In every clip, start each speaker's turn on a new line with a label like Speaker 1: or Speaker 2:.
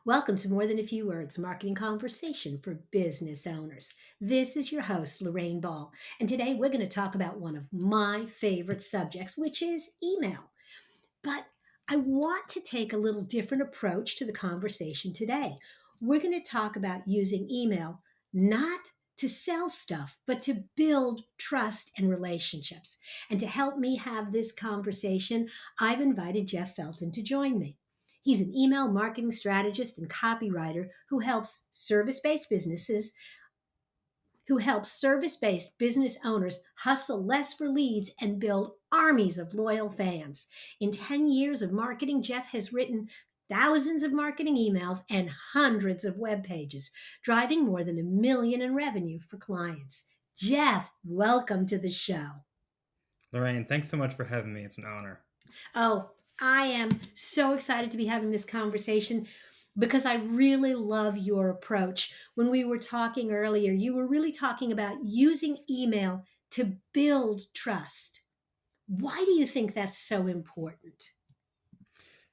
Speaker 1: Welcome to More Than a Few Words Marketing Conversation for Business Owners. This is your host, Lorraine Ball, and today we're going to talk about one of my favorite subjects, which is email. But I want to take a little different approach to the conversation today. We're going to talk about using email not to sell stuff, but to build trust and relationships. And to help me have this conversation, I've invited Jeff Felten to join me. He's an email marketing strategist and copywriter who helps service-based business owners hustle less for leads and build armies of loyal fans. In 10 years of marketing, Jeff has written thousands of marketing emails and hundreds of web pages, driving more than $1 million in revenue for clients. Jeff, welcome to the show.
Speaker 2: Lorraine, thanks so much for having me. It's an honor.
Speaker 1: Oh, I am so excited to be having this conversation because I really love your approach. When we were talking earlier, you were really talking about using email to build trust. Why do you think that's so important?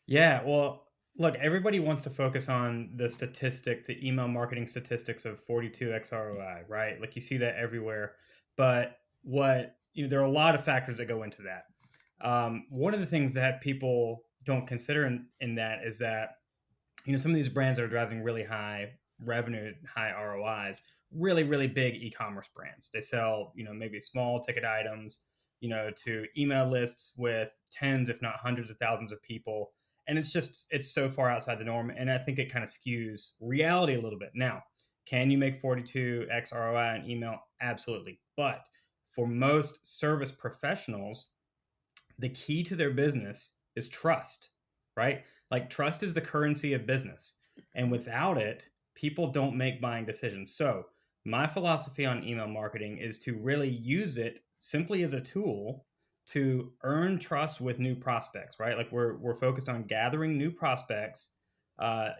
Speaker 2: Yeah, well, look, everybody wants to focus on the email marketing statistics of 42x ROI, right? Like you see that everywhere. But there are a lot of factors that go into that. One of the things that people don't consider in that is that, some of these brands that are driving really high revenue, high ROIs, really, really big e-commerce brands. They sell, maybe small ticket items, to email lists with tens, if not hundreds of thousands of people. And it's so far outside the norm. And I think it kind of skews reality a little bit. Now, can you make 42x ROI on email? Absolutely. But for most service professionals, the key to their business is trust, right? Like trust is the currency of business. And without it, people don't make buying decisions. So, my philosophy on email marketing is to really use it simply as a tool to earn trust with new prospects, right? Like we're focused on gathering new prospects,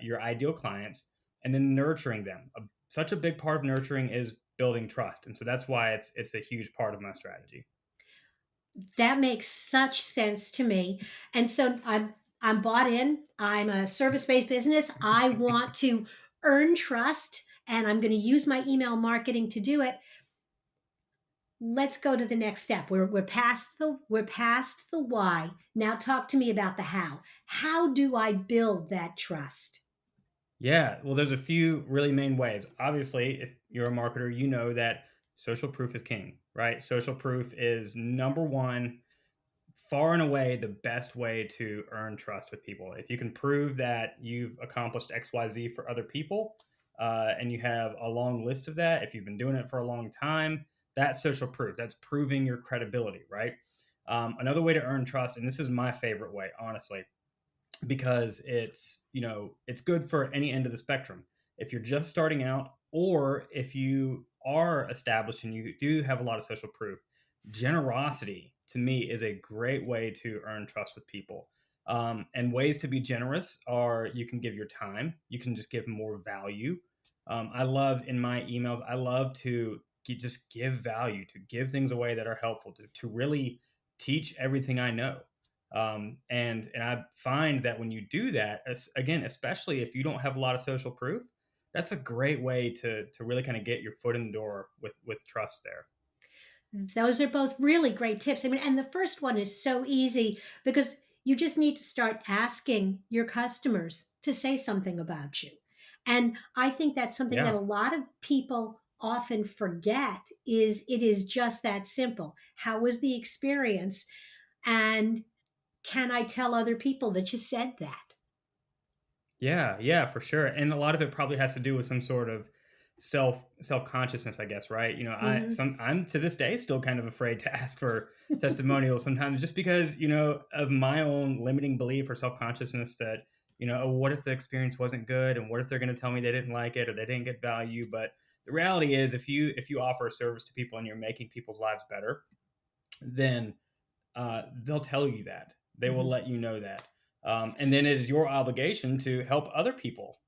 Speaker 2: your ideal clients, and then nurturing them. Such a big part of nurturing is building trust, and so that's why it's a huge part of my strategy.
Speaker 1: That makes such sense to me. And so I'm bought in. I'm a service-based business. I want to earn trust and I'm going to use my email marketing to do it. Let's go to the next step. We're past the why. Now talk to me about the how. How do I build that trust?
Speaker 2: Yeah, well, there's a few really main ways. Obviously, if you're a marketer, you know that social proof is king, right? Social proof is number one, far and away the best way to earn trust with people. If you can prove that you've accomplished XYZ for other people, and you have a long list of that, if you've been doing it for a long time, that's social proof. That's proving your credibility, right? Another way to earn trust, and this is my favorite way, honestly, because it's good for any end of the spectrum. If you're just starting out, or if you are established and you do have a lot of social proof, generosity to me is a great way to earn trust with people. And ways to be generous are you can give your time, you can just give more value. I love in my emails, I love to just give value, to give things away that are helpful, to really teach everything I know. And I find that when you do that, again, especially if you don't have a lot of social proof, that's a great way to really kind of get your foot in the door with trust there.
Speaker 1: Those are both really great tips. I mean, and the first one is so easy because you just need to start asking your customers to say something about you. And I think that's something that
Speaker 2: Yeah.
Speaker 1: a lot of people often forget is it is just that simple. How was the experience? And can I tell other people that you said that?
Speaker 2: Yeah, yeah, for sure. And a lot of it probably has to do with some sort of self consciousness, I guess, right? I'm to this day still kind of afraid to ask for testimonials sometimes, just because of my own limiting belief or self consciousness that oh, what if the experience wasn't good, and what if they're going to tell me they didn't like it or they didn't get value? But the reality is, if you offer a service to people and you're making people's lives better, then they'll tell you that. They will
Speaker 1: Mhm.
Speaker 2: let you know that. And then it is your obligation to help other people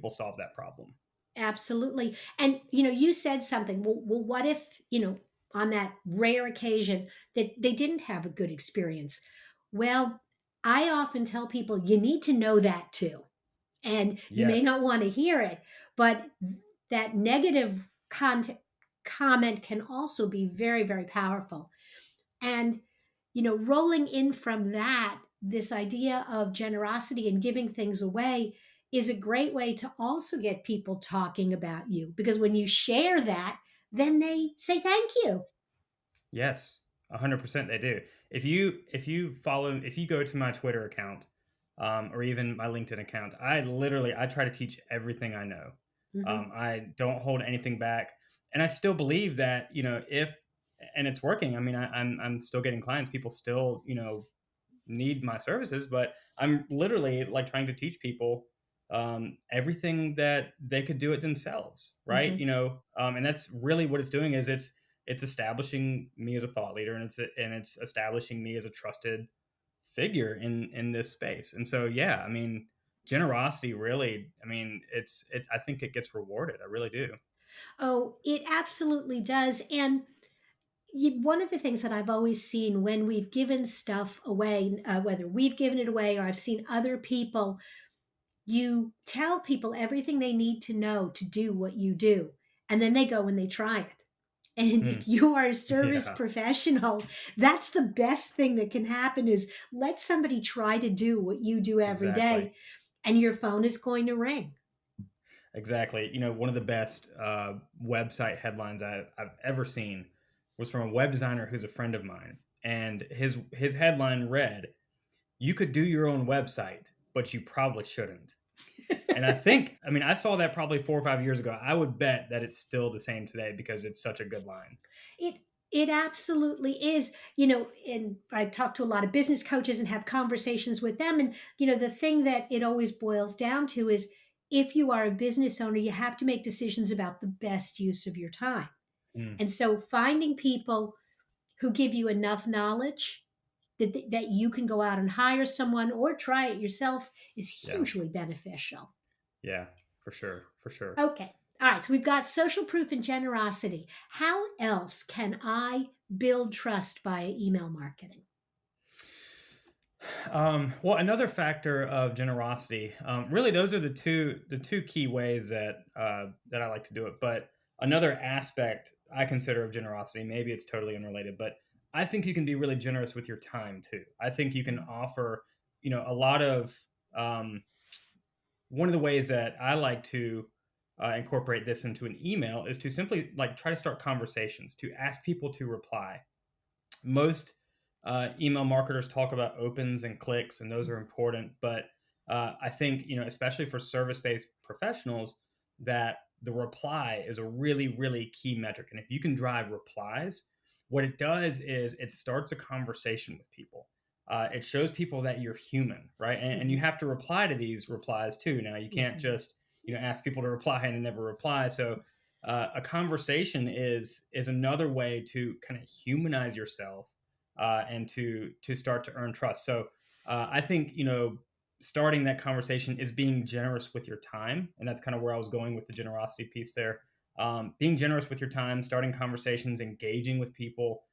Speaker 2: solve that problem.
Speaker 1: Absolutely. And you said something. Well, what if, on that rare occasion that they didn't have a good experience? Well, I often tell people you need to know that too. and you may
Speaker 2: Yes.
Speaker 1: not want to hear it, but that negative comment can also be very, very powerful. And, rolling in from that, this idea of generosity and giving things away is a great way to also get people talking about you, because when you share that, then they say thank you.
Speaker 2: Yes, 100% they do. If you go to my Twitter account, or even my LinkedIn account, I try to teach everything I know.
Speaker 1: Hmm.
Speaker 2: I don't hold anything back, and I still believe that if and it's working. I mean, I'm still getting clients. People still need my services, but I'm literally like trying to teach people everything that they could do it themselves, right?
Speaker 1: Hmm.
Speaker 2: And that's really what it's doing is it's establishing me as a thought leader, and it's establishing me as a trusted figure in this space. And so, yeah, I mean, generosity really, I mean, I think it gets rewarded. I really do.
Speaker 1: Oh, it absolutely does. And one of the things that I've always seen when we've given stuff away, whether we've given it away or I've seen other people, you tell people everything they need to know to do what you do, and then they go and they try it. And
Speaker 2: Mm,
Speaker 1: if you are a service
Speaker 2: yeah,
Speaker 1: professional, that's the best thing that can happen, is let somebody try to do what you do every
Speaker 2: exactly.
Speaker 1: day, and your phone is going to ring.
Speaker 2: Exactly. One of the best website headlines I've ever seen was from a web designer who's a friend of mine, and his headline read, "You could do your own website, but you probably shouldn't." And I mean, I saw that probably 4 or 5 years ago. I would bet that it's still the same today because it's such a good line.
Speaker 1: It it absolutely is. And I talk to a lot of business coaches and have conversations with them, and the thing that it always boils down to is, if you are a business owner, you have to make decisions about the best use of your time.
Speaker 2: Mm,
Speaker 1: And so finding people who give you enough knowledge that you can go out and hire someone or try it yourself is
Speaker 2: yeah,
Speaker 1: hugely beneficial.
Speaker 2: yeah, for sure, for sure.
Speaker 1: Okay. All right. So we've got social proof and generosity. How else can I build trust via email marketing?
Speaker 2: Well, another factor of generosity, really, those are the two key ways that I like to do it. But another aspect I consider of generosity, maybe it's totally unrelated, but I think you can be really generous with your time too. I think you can offer, a lot of one of the ways that I like to incorporate this into an email is to simply like try to start conversations, to ask people to reply. Most email marketers talk about opens and clicks, and those are important. But I think especially for service-based professionals, that the reply is a really, really key metric. And if you can drive replies, what it does is it starts a conversation with people. It shows people that you're human, right? And you
Speaker 1: Mhm.
Speaker 2: have to reply to these replies too. Now you can't
Speaker 1: Mhm.
Speaker 2: just ask people to reply and then never reply. So a conversation is another way to kind of humanize yourself and to start to earn trust. So I think starting that conversation is being generous with your time, and that's kind of where I was going with the generosity piece there. Being generous with your time, starting conversations, engaging with people.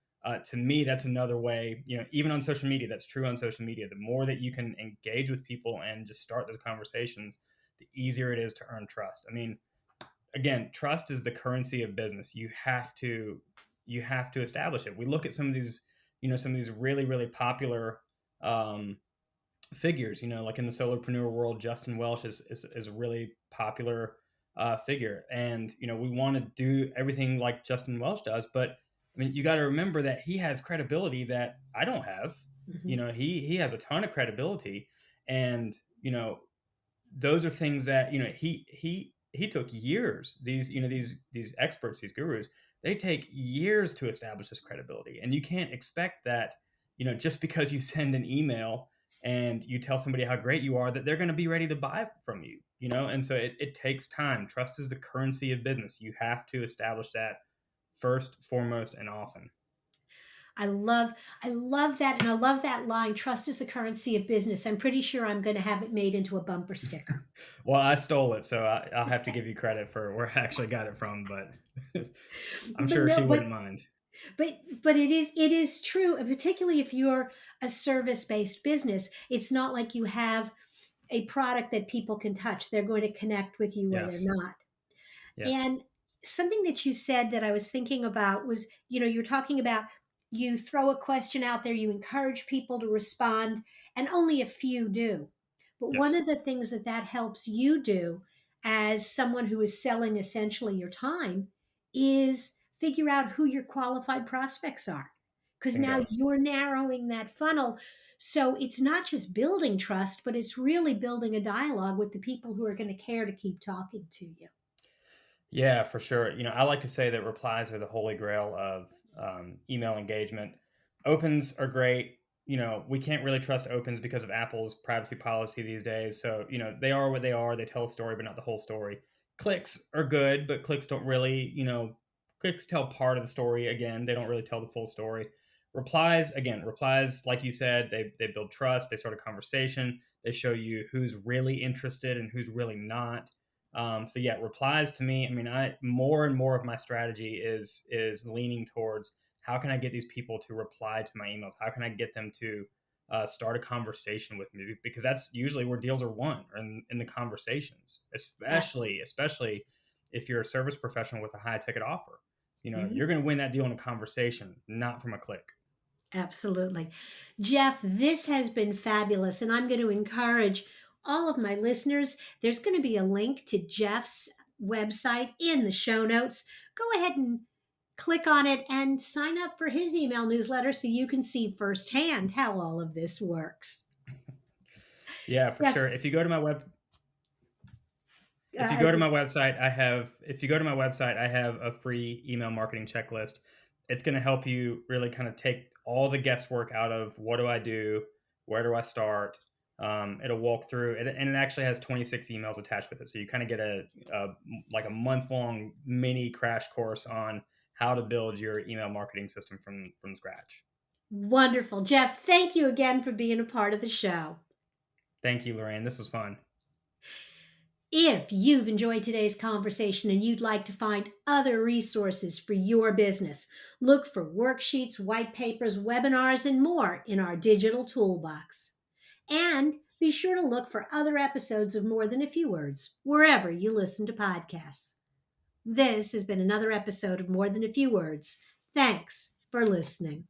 Speaker 2: To me, that's another way. Even on social media, that's true on social media. The more that you can engage with people and just start those conversations, the easier it is to earn trust. I mean, again, trust is the currency of business. You have to establish it. We look at some of these really, really popular um, figures. Like in the solopreneur world, Justin Welsh is a really popular figure, and we want to do everything like Justin Welsh does. But I mean, you got to remember that he has credibility that I don't have.
Speaker 1: Mhm.
Speaker 2: He has a ton of credibility, and those are things that he took years. These experts, these gurus, they take years to establish this credibility, and you can't expect that just because you send an email and you tell somebody how great you are, that they're going to be ready to buy from you. And so it takes time. Trust is the currency of business. You have to establish that first, foremost, and often.
Speaker 1: I love I love that, and I love that line, trust is the currency of business. I'm pretty sure I'm going to have it made into a bumper sticker.
Speaker 2: Well, I stole it, so I'll have to give you credit for where I actually got it from, but I'm
Speaker 1: But
Speaker 2: sure
Speaker 1: no,
Speaker 2: she wouldn't
Speaker 1: but
Speaker 2: mind.
Speaker 1: but it is true, and particularly if you're a service-based business. It's not like you have a product that people can touch. They're going to connect with you or they're
Speaker 2: Yes.
Speaker 1: not.
Speaker 2: Yes.
Speaker 1: And something that you said that I was thinking about was, you're talking about you throw a question out there, you encourage people to respond, and only a few do. But one
Speaker 2: Yes.
Speaker 1: of the things that helps you do as someone who is selling essentially your time is figure out who your qualified prospects are. Because now
Speaker 2: Bingo.
Speaker 1: you're narrowing that funnel. So it's not just building trust, but it's really building a dialogue with the people who are going to care to keep talking to you.
Speaker 2: Yeah, for sure. I like to say that replies are the holy grail of email engagement. Opens are great. We can't really trust opens because of Apple's privacy policy these days. So, they are what they are. They tell a story, but not the whole story. Clicks are good, but clicks don't really, clicks tell part of the story. Again, they don't really tell the full story. Replies, like you said, they build trust. They start a conversation. They show you who's really interested and who's really not. So yeah, replies to me. I mean, I more and more of my strategy is leaning towards how can I get these people to reply to my emails? How can I get them to start a conversation with me? Because that's usually where deals are won, or in the conversations, especially if you're a service professional with a high ticket offer.
Speaker 1: Mhm.
Speaker 2: You're going to win that deal in a conversation, not from a click.
Speaker 1: Absolutely. Jeff, this has been fabulous. And I'm going to encourage all of my listeners. There's going to be a link to Jeff's website in the show notes. Go ahead and click on it and sign up for his email newsletter so you can see firsthand how all of this works.
Speaker 2: Yeah, for
Speaker 1: Jeff,
Speaker 2: sure. If you
Speaker 1: I
Speaker 2: go to
Speaker 1: said,
Speaker 2: my website, I have a free email marketing checklist. It's going to help you really kind of take all the guesswork out of what do I do, where do I start. It'll walk through it, and it actually has 26 emails attached with it, so you kind of get a like a month long mini crash course on how to build your email marketing system from scratch.
Speaker 1: wonderful. Jeff, thank you again for being a part of the show.
Speaker 2: Thank you, Lorraine. This was fun.
Speaker 1: If you've enjoyed today's conversation and you'd like to find other resources for your business, look for worksheets, white papers, webinars, and more in our digital toolbox. And be sure to look for other episodes of More Than a Few Words wherever you listen to podcasts. This has been another episode of More Than a Few Words. Thanks for listening.